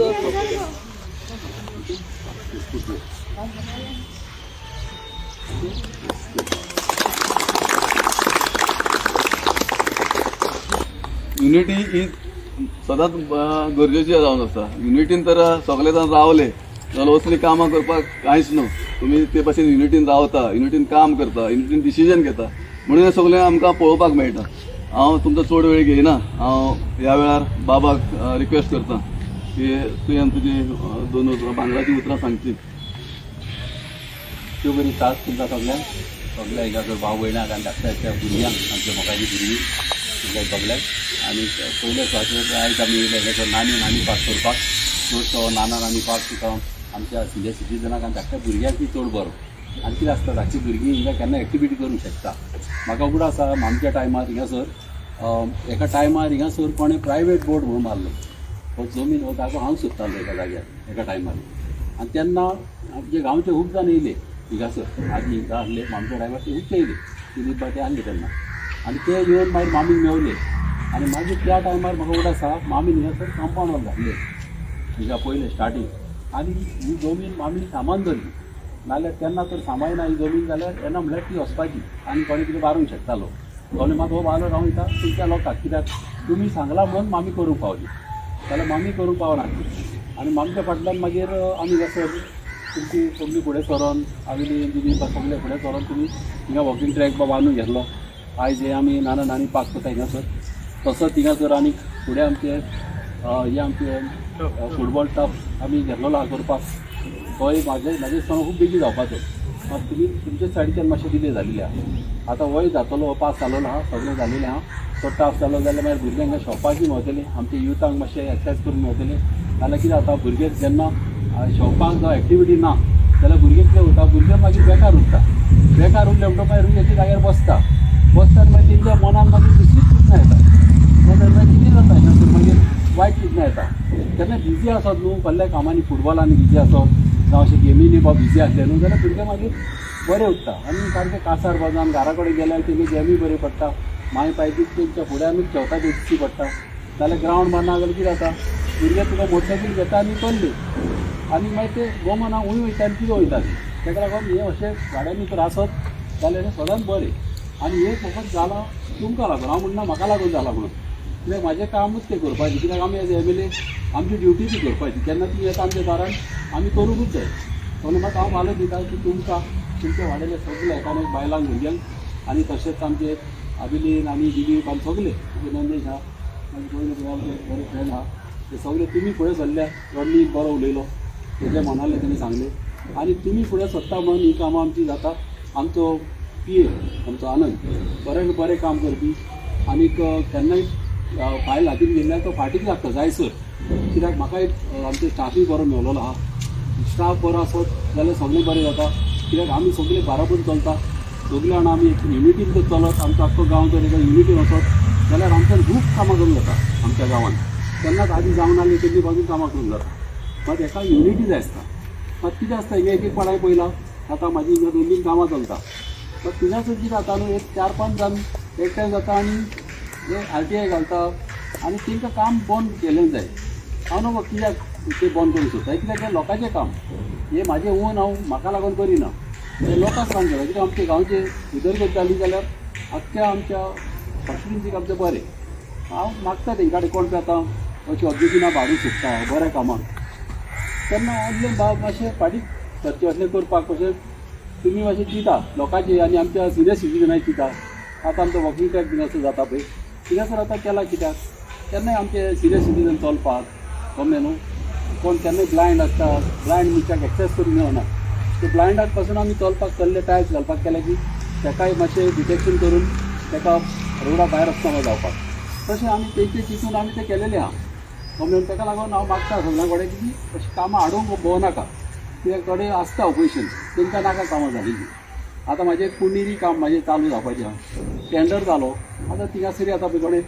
Unity ही सदांच गरजेची जावन आसा. युनिटीन तर सगळे जाण रावले जाल्यार असली कामां करपाक कांयच न्हू. तुमी ते भाशेन युनिटीन रावता, युनिटीन काम करता, युनिटीन डिसिजन घेता म्हणून हे सगळें आमकां पळोवपाक मेळटा. हांव तुमचो चड वेळ घेयना. हांव ह्या वेळार बाबाक रिक्वेस्ट करता की तुवें तुजी 2 उतरां भांगराची उतरां सांगची. त्यो बरी साथ तुमकां सगळ्यांक सगळ्या हेका भाव भयणाक आनी धाकट्या भुरग्यांक आमच्या मोगाची भुरगीं तुमकां सगळ्यांक. आनी पयले स्वातंत्र्य आयज आमी येयले हेजो नानी पास करपाक चडसो नानी पास तुका आमच्या सिनियर सिटीजनाक आनी धाकट्या भुरग्यांक चड बरो. आनी कितें आसता धाकटी भुरगीं हिंगा केन्ना एक्टिविटी करूंक शकता. म्हाका उगड आसा आमच्या टायमार हिंगासर एका टायमार हिंगासर कोणें प्रायवेट बोर्ड म्हणून मारलो. हो जमीन हो जागो हांव सोदतालो एका जाग्यार एका टायमार. आनी तेन्ना आमचे गांवचे खूब जाण येयले हिंगासर. आदी हिंगा आहले आमच्या टायमार ते खूब येयले दिलीप बाटे आहले तेन्ना. आनी ते येवन मागीर मामीक मेवले. आनी मागीर त्या टायमार म्हाका उगड आसा मामीन हिंगासर कंपाउंड वॉल घातले हिंगा पयले स्टार्टींग. आनी ही जमीन मामीन सामान धरली. नाल्यार तेन्ना तर सांबाळना ही जमीन जाल्यार येना म्हळ्यार ती वचपाची आनी कोणें कितें मारूंक शकतालो. कोणें मात हो बालो रावं वयता तुमच्या लोकांक कित्याक तुमी सांगला म्हणून मामी करूंक पावली जाल्यार मामी करूंक पावना. आनी मामच्या फाटल्यान मागीर आमी कसर तुमची सगळीं फुडें सरोन आविली तुमी सगळे फुडें सरोन तुमी हिंगा वॉकिंग ट्रॅक बांदून घेतलो. आयज हे आमी नानी पास करता हिंगासर. तसोच हिंगासर आनी फुडें आमचे हे आमचे फुटबॉल टफ आमी घेतलेलो आहा करपाक. तो एक म्हाजे दिसतना खूब बेगी जावपाचो. मात तुमी तुमचे सायडीच्यान मातशें डिले जालेले आहा. आतां वय जातलो हो पास जालोलो आहा सगळें जालेलें आहा. तो टफ जालो जाल्यार मागीर भुरग्यांक शॉपाची मेवतली आमच्या युथांक मातशें एक्सरसायज करून मेवतली. नाल्यार कितें जाता भुरगे जेन्ना शॉपाक जावं एक्टिविटी ना जाल्यार भुरगे कितें उरता भुरगे मागीर बेकार उरता. बेकार उरले म्हणटच मागीर एके जाग्यार बसतात मागीर तेंच्या मनान मागीर दुसरीच चिंतना येता. मागीर कितें जाता हिंगासर मागीर वायट चिंतना येता. केन्ना बिजी आसत न्हू कसल्या कामांनी फुटबॉलांनी बिजी आसत जावं अशें गेमींनी बिजी आसले न्हू जाल्यार भुरगे मागीर बरें उरता. आनी सारकें कासार बजान घरा कडेन गेल्यार तेंगे गेमी बरें पडटा. मागीर पायती तेंच्या फुडें आमी खेळटा दिसची पडटा. जाल्यार ग्रावंड बांदना जाल्यार कितें जाता भुरगे तुका मोटरसायकल घेता आनी चल्ले आनी मागीर ते गोमना उणी वयता आनी कितें वयता तेका लागून हे अशें गाड्यांनी तर आसत जाल्यार हें सदांच बरें. आनी हे फकत जाला तुमकां लागून हांव म्हणना म्हाका लागून जाला म्हणून. कित्याक म्हाजें कामूच तें करपाचें. कित्याक आमी एज एम एल ए आमची ड्युटी ती करपाची. केन्ना ती येता आमच्या दारान आमी करूंकूच जाय. म्हणून म्हाका हांव फालो दिता की तुमकां तुमचे वाडयले सगळे एकामेक बायलांक भुरग्यांक आनी तशेंच आमचे आबिलीन आनी दिलीप आनी सगळे नंदेश आहा मागीर आमचे बरे फ्रेंड आहा ते सगळे तुमी फुडें सरल्या. रडनी बरो उलयलो तेजे मनाले तेणी सांगले आनी तुमी फुडें सरता म्हणून ही कामां आमची जाता. आमचो PA आमचो आनंद बरें काम करपी. आनीक केन्नाय फायल हातीन गेल्यार तो फाटीक लागता जायसर. कित्याक म्हाका आमचो स्टाफूय बरो मेवलेलो आहा. स्टाफ बरो आसत जाल्यार सगळें बरें जाता. कित्याक आमी सगळे बाराबर चलता. सगळे जाणां आमी युनिटीन जर चलत आमचो आख्खो गांव जर एका युनिटीन वचत जाल्यार आमच्यान खूब कामां करूंक जाता आमच्या गांवांत. तेन्नाच आदी जावन आसली तेजी बाजून कामां करूंक जाता. मात हेका युनिटी जाय आसता. मात कितें आसता हिंगा एक पाडाय पयला आतां म्हाजी हिंगा 2-3 कामां चलता. मात तिगासर कितें जाता न्हू एक 4-5 जाण एक टायम जाता आनी हे RTI घालता आनी तेंकां काम बंद केलें जाय. हांव न्हू कित्याक ते बंद करूंक सोदता कित्याक हें लोकांचें काम. हे म्हाजें ओन हांव म्हाका लागून करिना तें लोकांक काम करता. कित्याक आमच्या गांवचे उदरगत जाली जाल्यार आख्ख्या आमच्या कॉन्स्टिट्युन्सीक आमचें बरें. हांव मागता तेंच्या कडेन कोण पेता अशीं ऑब्जेक्शनां हाडूंक सोदता बऱ्या कामाक. तेन्ना असलें मातशें फाटीक सरचें असलें करपाक कशें तुमी मातशें चिंता लोकांचें आनी आमच्या सिनियर सिटीजनाक चिंता. आतां आमचो वॉकिंग ट्रॅक बीन असो जाता पळय थिंगासर आतां केला कित्याक केन्नाय आमचे सिनियर सिटीजन चलपाक गमें न्हू कोण केन्नाय ब्लायंड आसता ब्लायंड मनशाक एक्सेस करूंक मेळना. ते ब्लायंडाक पासून आमी चलपाक कसले टायल्स घालपाक केले की तेकाय मातशें डिटेक्शन करून तेका रोडा भायर वचना जावपाक. तशें आमी तेंचे चिंतून आमी तें केलेलें आहा. म्हणून तेका लागून हांव मागता सगळ्यां कडेन की अशीं कामां हाडूंक भोंवनाका. कित्याक थोडे आसता ऑपोजिशन तेंकां नाका कामां जालेलीं. आतां म्हाजें कुंडिरी काम म्हाजें चालू जावपाचें आहा. टेंडर जालो आतां थिंगासरी आतां पळय कोणें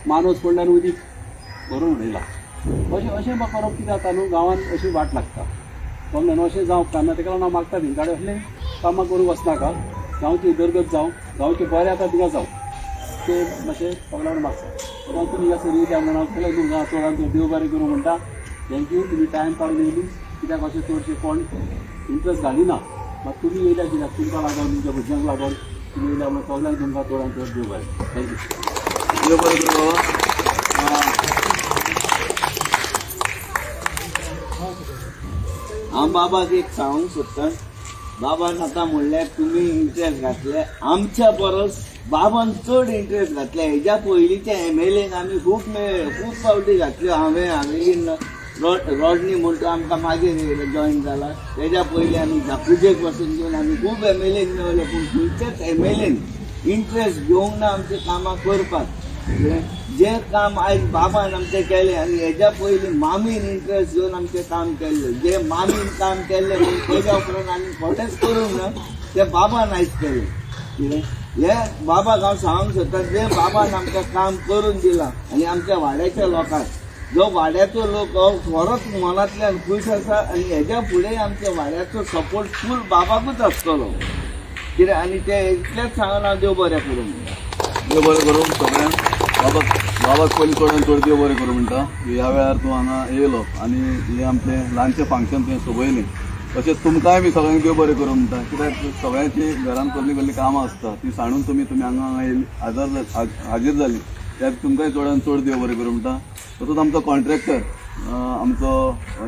मानस पडल्यार उदीक भरून उडयला. अशें म्हाका करप कितें जाता न्हू गांवांत अशी वाट लागता. म्हणून अशें जावंक ना. तेका लागून हांव मागता तेंच्या कडेन असलें कामां करूंक वचनाका. गांवची उदरगत जावं गांवचें बरें आतां तिका जावं ते मातशें सगळ्या कडेन मागता. तुमी हिंगासर येयल्या म्हणून केलें न्हू चोरान देव बरें करूं म्हणटा थँक्यू तुम्ही टायम काडून येयली कित्याक अशें चडशे कोण इंट्रस्ट घालिना मात तुमी येयल्या कित्याक तुमकां लागून तुमच्या भुरग्यांक लागून तुमी येयल्या म्हणून सगळ्यांक तुमकां चडान चड देव बरें थँक्यू देव बरें करूं बाबा. हांव बाबाक एक सांगूंक सोदतां बाबान आतां म्हणल्यार तुमी इंट्रस्ट घातले आमच्या परस बाबान चड इंट्रस्ट घातले. हेज्या पयलींच्या MLAन आमी खूब फावटी घातल्यो. हांवें रॉडनी म्हणटा आमकां मागीर जॉईन जाला. तेज्या पयलीं आमी झाकुजेक वचून घेवन आमी खूब MLAक मेळ्ळे पूण खंयच्याच MLAन इंट्रस्ट घेवंक ना आमच्या कामां करपाक. जे काम आयज बाबान आमचें केलें आनी हेज्या पयलीं मामीन इंट्रस्ट घेवन आमचें काम केल्लें. जे मामीन काम केल्लें पूण तेज्या उपरांत आमी खोटेंच करूंक ना तें बाबान आयज केलें. कितें हे बाबाक हांव सांगूंक सोदतां जे बाबान आमकां काम करून दिलां आनी आमच्या वाड्याच्या लोकांक जो वाड्याचो लोक खरोच मनांतल्यान खूश आसा आनी हेज्या फुडें आमच्या वाड्याचो सपोर्ट फूल बाबाकूच आसतलो. कितें आनी ते इतलेंच सांगून हांव देव बरें करूं म्हणटा. देव बरें करूं सगळ्यांक. बाबाक पयलीं चडान चड देव बरें करूं म्हणटा. ह्या वेळार तूं हांगा येयलो आनी हे आमचें ल्हानशें फंक्शन तुवें सोबयलें. तशेंच तुमकांय बी सगळ्यांक देव बरें करूं म्हणटा. कित्याक सगळ्यांची घरान कसलीं कसलीं कामां आसता ती सांडून तुमी हांगा येयली हाजीर जाली त्यात तुमकांय चडान चड देव बरें करूं म्हणटा. तसोच आमचो कॉन्ट्रॅक्टर आमचो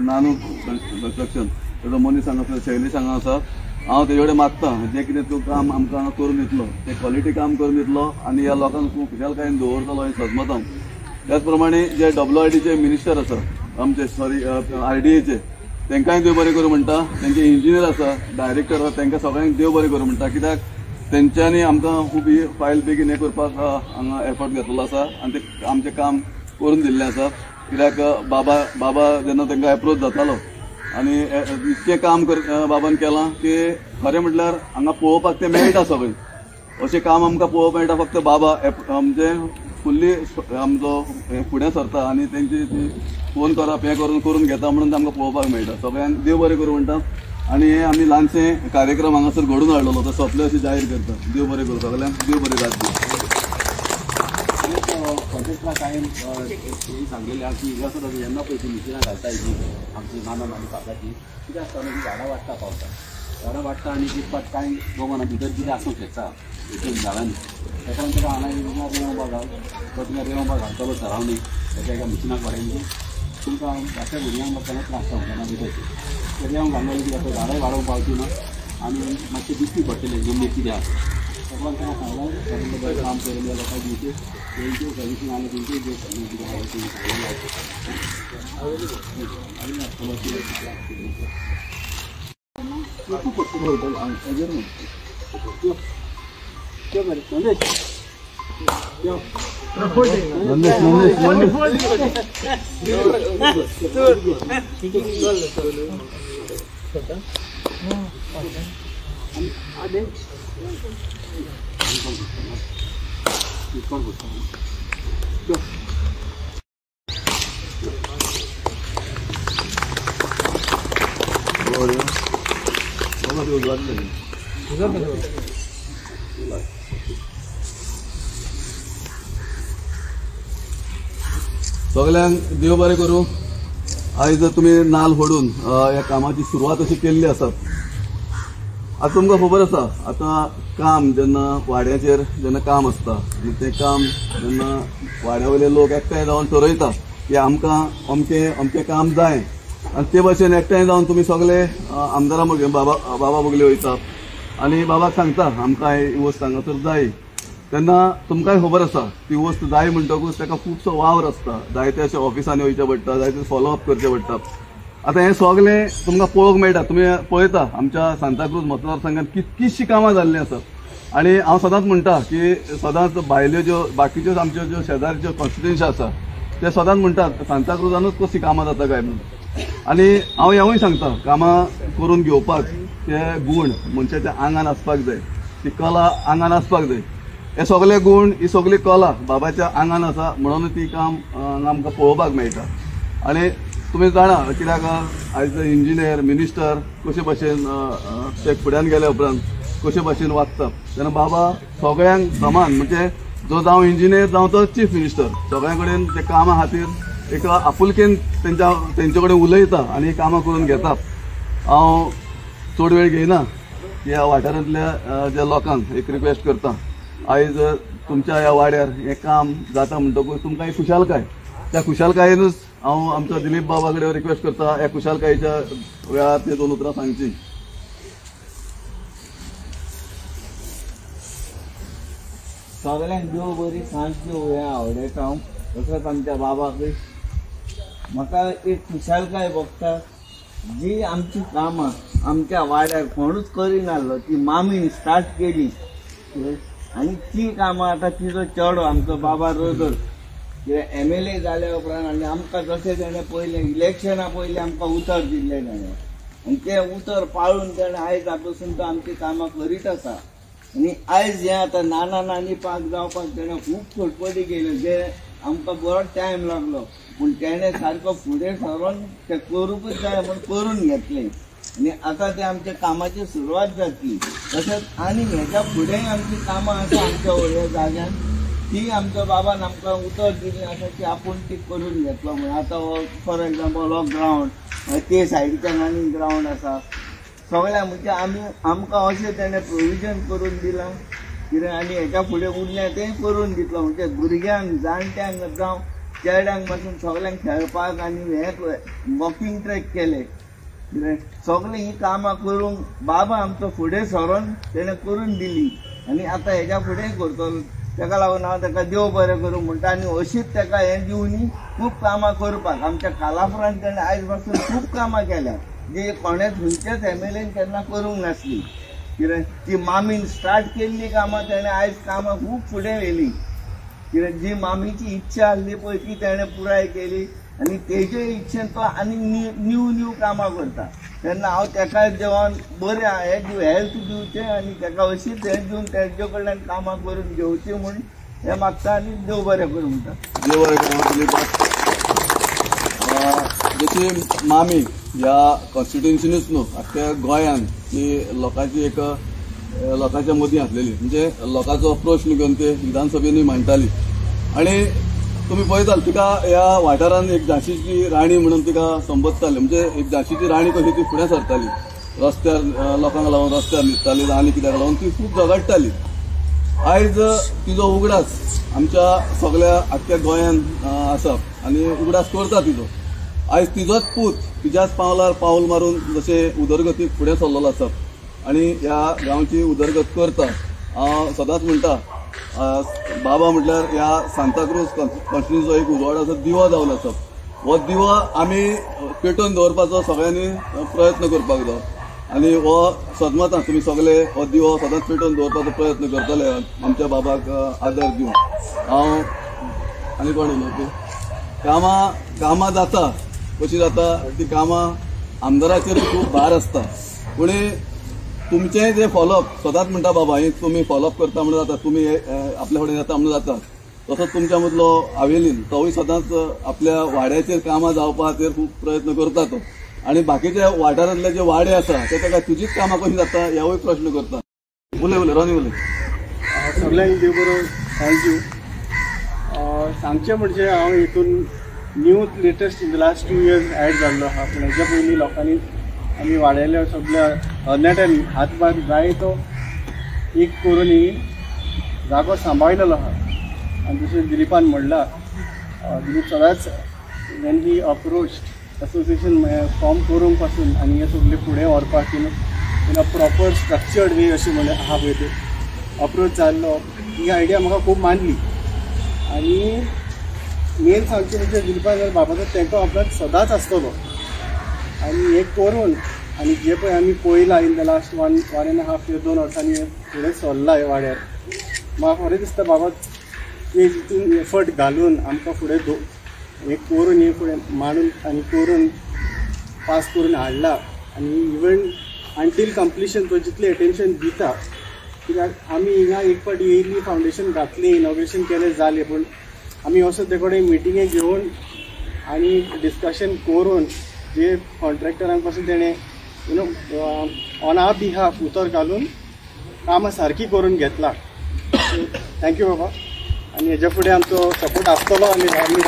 नानू कन्स्ट्रक्शन तेजो मनीस हांगा शैलेश हांगा आसा. हांव तेजे कडेन मागतां जें कितें तूं काम आमकां हांगा करून दितलो तें क्वॉलिटी काम करून दितलो आनी ह्या लोकांक तूं खुशालकायेन दवरतलो हें सजमत हांव. त्याच प्रमाणे जे WIDचे मिनिस्टर आसा आमचे RDAचे तांकांय देव बरें करूं म्हणटा. तेंचे इंजिनियर आसा डायरेक्टर आसा तांकां सगळ्यांक देव बरें करूं म्हणटा. कित्याक तेंच्यांनी आमकां खूब ही फायल बेगीन हें करपाक हांगा एफर्ट घेतलो आसा आनी ते आमचें काम करून दिल्लें आसा. कित्याक बाबा जेन्ना तांकां एप्रोच जातालो आनी इतकें काम बाबान केलां की खरें म्हटल्यार हांगा पळोवपाक तें मेळटा सगळें. अशें काम आमकां पळोवपाक मेळटा फक्त बाबा म्हणजे फुल्ली आमचो फुडें सरता आनी तेंची ती फोन करप हें करून घेता म्हणून आमकां पळोवपाक मेळटा. सगळ्यांक देव बरें करूं म्हणटा. आनी हे आमी ल्हानशें कार्यक्रम हांगासर घडून हाडलेलो तो सोंपले अशें जाहीर करता. देव बरें करूं सगळ्यांक. देव बरें जाता. कॉन्ट्रॅक्टरा कायम सांगलेलें आहा की हिंगासर जेन्ना पळय ती मिशिनां घालता जी आमची नाना आनी काकाची कितें आसता न्हू झाडां वाडटा पावता झाडां वाडटा आनी दिसपाक कांय गोमाना भितर कितें आसूंक शकता एक झाडांनी तेका ताका हांगा रेंवपा घाल तो तुका रेंवपा घालतलो सरावंडींग तेका एका मिशिनाक वाडयन तुमकां धाकट्या भुरग्यांक मातशें त्रास जावंक भितर ते रेंव घालून कितें जाता झाडां वाडोवंक पावची ना आनी मातशें दिसची पडटलें जमनीर कितें आसा सगळ्यांक ताका सांगलें काम केलेल्या लोकांक दिवचे तेंचे सर्विसींग आनी तेंचे जे कितें आहा तें सगळ्यांक देव बरें करूं. आयज तुमी नाल फोडून ह्या कामाची सुरवात अशी केल्ली आसा. आतां तुमकां खबर आसा आतां काम जेन्ना वाड्याचेर जेन्ना काम आसता आनी तें काम जेन्ना वाड्या वयले लोक एकठांय जावन ठरयता की आमकां अमकें काम जाय आनी ते भाशेन एकठांय जावन तुमी सगळे आमदारा मुगे बाबा मुगले वयता आनी बाबाक सांगता आमकां ही वस्त हांगासर जाय. तेन्ना तुमकांय खबर आसा ती वस्त जाय म्हणटकूच ताका खुबसो वावर आसता. जायते अशे ऑफिसांनी वयचें पडटा जायते फॉलोअप करचें पडटा. आतां हें सगळें तुमकां पळोवंक मेळटा. तुमी पळयता आमच्या सांताक्रूज मतदारसंघात कितकीशीं कामां जाल्लीं आसात आनी हांव सदांच म्हणटा की सदांच भायल्यो ज्यो बाकीच्यो आमच्यो ज्यो शेजारच्यो कॉन्स्टिट्युएन्सी आसा ते सदांच म्हणटात सांताक्रूजानूच कशी कामां जाता काय म्हणून. आनी हांव हेंवूय सांगता कामां करून घेवपाक ते गूण मनशाच्या आंगान आसपाक जाय. ती कला आंगान आसपाक जाय. हे सगळे गुण ही सगळी कला बाबाच्या आंगान आसा म्हणून ती काम आमकां पळोवपाक मेळटा. आनी तुमी जाणा कित्याक आयज इंजिनियर मिनिस्टर कशे भाशेन ते फुड्यान गेल्या उपरांत कशे भाशेन वागता तेन्ना बाबा सगळ्यांक समान म्हणजे जो जावं इंजिनियर जावं तो चीफ मिनिस्टर सगळ्यां कडेन ते कामा खातीर एक आपुलकेन तेंचे कडेन उलयता आनी कामां करून घेता. हांव चड वेळ घेयना. ह्या वाठारांतल्या ज्या लोकांक एक रिक्वेस्ट करता, आयज तुमच्या ह्या वाड्यार हें काम जाता म्हणटकूच तुमकां एक खुशालकाय, त्या खुशालकायेनूच हांव आमच्या दिलीप बाबा कडेन रिक्वेस्ट करता ह्या खुशालकायेच्या वेळार ते 2 उतरां सांगची. सगळ्यांक देव बरी सांज ह्या आवडेक हांव तसोच आमच्या बाबाकय म्हाका एक खुशालकाय बघता. जी आमची कामां आमच्या वाड्यार कोणूच करिनासलो ती मामीन स्टार्ट केली आनी ती कामां आतां तिजो चेडो आमचो बाबा रोदर MLA जाल्या उपरांत आनी आमकां जशें तेणें पयलें इलेक्शना पयलीं आमकां उतर दिल्लें तेणें आनी तें उतर पाळून तेणें आयज पसून तो आमची कामां करीत आसा. आनी आयज हें आतां नानी पाक जावपाक तेणें खूब फटफटी केल्यो जे आमकां बरो टायम लागलो पूण तेणें सारको फुडें सरून तें करूंकच जाय म्हूण करून घेतलें आनी आतां तें आमच्या कामाची सुरवात जातली. तशेंच आनी हेच्या फुडेंय आमची कामां आसा आमच्या व्हडल्या जाग्यान ती आमच्या बाबान आमकां उतर दिल्ली आसा ती आपूण ती करून घेतलो म्हूण. आतां फॉर एग्जाम्पल हो ग्रावंड ते सायडीच्यान आनी ग्रावंड आसा सगळ्या म्हणजे आमकां अशें तेणें प्रोविजन करून दिलां कितें आनी हेच्या फुडें उरलें तें करून दितलो. म्हणजे भुरग्यांक जाणट्यांक जावं चेड्यांक पासून सगळ्यांक खेळपाक आनी हें वॉकिंग ट्रॅक केले कितें सगळीं ही कामां करूंक बाबा आमचो फुडें सरोन तेणें करून दिली आनी आतां हेच्या फुडेंय करतलो. तेका लागून हांव तेका देव बरें करूं म्हणटा आनी अशीच तेका हें दिवनी खूब कामां करपाक. आमच्या कालापुरांत तेणें आयज पासून खूब कामां केल्यात जी कोणेच खंयच्याच MLAन केन्ना करूंक नासली. कितें ती मामीन स्टार्ट केल्ली कामां तेणें आयज कामां खूब फुडें व्हेली. कितें जी मामीची इच्छा आसली पळय ती तेणें पुराय केली आनी तेजे इच्छेन तो आनी न्यू कामां करता. तेन्ना हांव तेका देवान बरें हेल्थ दिवचें आनी तेका अशीच हें दिवन तेजे कडल्यान कामां करून घेवची म्हूण हें मागता आनी देव बरें करूं म्हणटा. देव बरें करूं. जशी मामी ह्या कॉन्स्टिट्युएन्सीनूच न्हू आख्ख्या गोंयान ती लोकांची एक लोकांच्या मदीं आसलेली म्हणजे लोकांचो प्रश्न घेवन ते विधानसभेनूय मांडटाली. आनी तुमी पळयताल तिका ह्या वाठारांत एक झांशीची राणी म्हणून तिका संबोधताले. म्हणजे एक झांशीची राणी कशी ती फुडें सरताली रस्त्यार लोकांक लागून रस्त्यार न्हिदताली आनी कित्याक लागून ती खूब झगडटाली. आयज तिजो उगडास आमच्या सगळ्या आख्ख्या गोंयान आसा आनी उगडास करता तिजो. आयज तिजोच पूत तिच्याच पावलार पावल मारून जशें उदरगतीक फुडें सरलेलो आसा आनी ह्या गांवची उदरगत करता. हांव सदांच म्हणटा बाबा म्हटल्यार ह्या सांताक्रूज कॉन्स्टिट्युएन्सीचो एक उजवाडाचो दिवो जावन आसा. हो दिवो आमी पेटोवन दवरपाचो सगळ्यांनी प्रयत्न करपाक जाय आनी हो सदमतां तुमी सगळे हो दिवो सदांच पेटोवन दवरपाचो प्रयत्न करतले आमच्या बाबाक आदर दिवन. हांव आनी कोण उलयता कामां जाता कशी जाता ती कामां आमदाराचेर खूब भार आसता पूण तुमचें जें फॉलोअप सदांच म्हणटा बाबा हें तुमी फॉलोअप करता म्हणून जाता तुमी आपल्या फुडें जाता म्हणून जाता. तसोच तुमच्या मदलो हावेलीन तोवूय सदांच आपल्या वाड्याचेर कामां जावपाचेर खूब प्रयत्न करता तो आनी बाकीच्या वाठारांतले जे वाडे आसा ते ताका तुजीच कामां कशी जाता ह्योय प्रश्न करता. उलय रॉनी उलय. सगळ्यांक देव बरो थँक्यू. सांगचें म्हणजे हांव हितून new latest in the last 2 years add जाल्लो आहा पूण हेच्या पयलीं लोकांनी आमी वाड्याल्या सगळ्या तरणाट्यांनी हातभार जाय तो एक करून जागो सांबाळलेलो आहा. आनी जशें दिलीपान म्हणलां दिलीप सदांच when he approach association form करूंक पासून आनी हे सगळे फुडें व्हरपाक in a proper structured way अशें म्हणलें आहा पळय ते अप्रोच जाल्लो. ही आयडिया म्हाका खूब मानली आनी मेन सांगचें म्हणजे दिलीपान बाबाचो तेंको आपल्याक सदांच आसतलो आनी हें करून आनी जे पळय आमी पळयलां इन द लास्ट 1.5 year 2 वर्सांनी फुडें सरला ह्या वाड्यार म्हाका खरें दिसता बाबा हितून एफर्ट घालून आमकां फुडें हें करून हें फुडें मांडून आनी करून पास करून हाडला आनी इवन अंटील कंप्लिशन तो जितलें एटेन्शन दिता कित्याक आमी हिंगा एक फावटी येयली फावंडेशन घातली इनॉग्रेशन केलें जालें पूण आमी असो ते कडेन मिटिंगे घेवन आनी डिस्कशन करून जे कॉन्ट्रॅक्टरांक पासून तेणें ऑन आवर बिहाफ उतर घालून कामां सारकी करून घेतला. थँक्यू बाबा आनी हेच्या फुडें आमचो सपोर्ट आसतलो आनी आमी